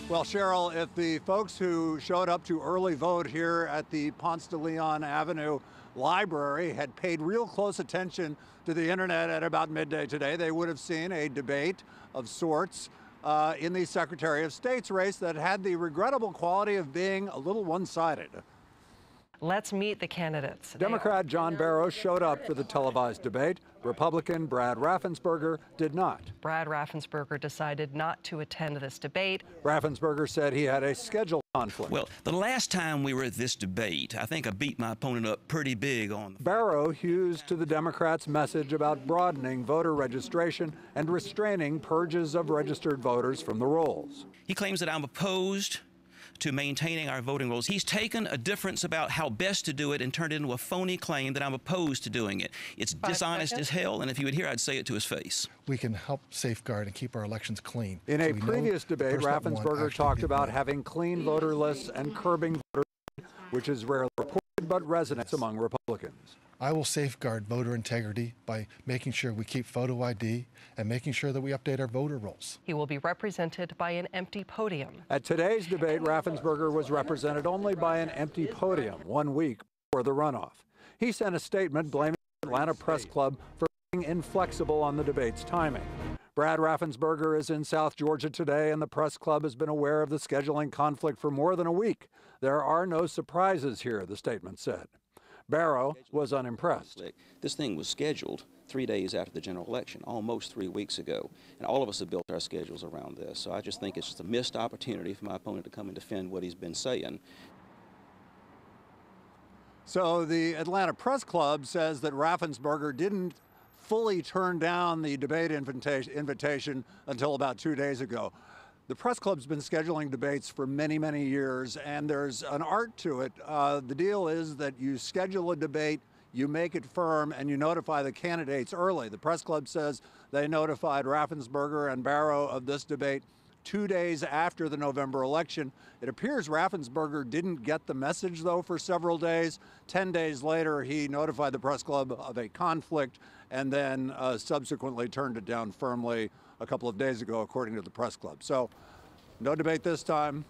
Well, Cheryl, if the folks who showed up to early vote here at the Ponce de Leon Avenue Library had paid real close attention to the internet at about midday today, they would have seen a debate of sorts in the Secretary of State's race that had the regrettable quality of being a little one-sided. Let's meet the candidates. Democrat John Barrow showed up for the televised debate. Republican Brad Raffensperger did not. Brad Raffensperger decided not to attend this debate. Raffensperger said he had a schedule conflict. Well, the last time we were at this debate, I think I beat my opponent up pretty big on. Barrow hews to the Democrats' message about broadening voter registration and restraining purges of registered voters from the rolls. He claims that I'm opposed to maintaining our voting rolls. He's taken a difference about how best to do it and turned it into a phony claim that I'm opposed to doing it. It's dishonest as hell, and if he would hear, I'd say it to his face. We can help safeguard and keep our elections clean. In a previous debate, Raffensperger talked about having clean voter lists and curbing voter, which is rarely reported but resonates among Republicans. I will safeguard voter integrity by making sure we keep photo ID and making sure that we update our voter rolls. He will be represented by an empty podium. At today's debate, Raffensperger was represented only by an empty podium 1 week before the runoff. He sent a statement blaming the Atlanta Press Club for being inflexible on the debate's timing. Brad Raffensperger is in South Georgia today, and the Press Club has been aware of the scheduling conflict for more than a week. There are no surprises here, the statement said. Barrow was unimpressed. This thing was scheduled 3 days after the general election, almost 3 weeks ago, and all of us have built our schedules around this. So I just think it's just a missed opportunity for my opponent to come and defend what he's been saying. So the Atlanta Press Club says that Raffensperger didn't fully turn down the debate invitation until about 2 days ago. The Press Club's been scheduling debates for many, many years, and there's an art to it. The deal is that you schedule a debate, you make it firm, and you notify the candidates early. The Press Club says they notified Raffensperger and Barrow of this debate 2 days after the November election. It appears Raffensperger didn't get the message, though, for several days. 10 days later, he notified the Press Club of a conflict and then subsequently turned it down firmly a couple of days ago, according to the Press Club. So no debate this time.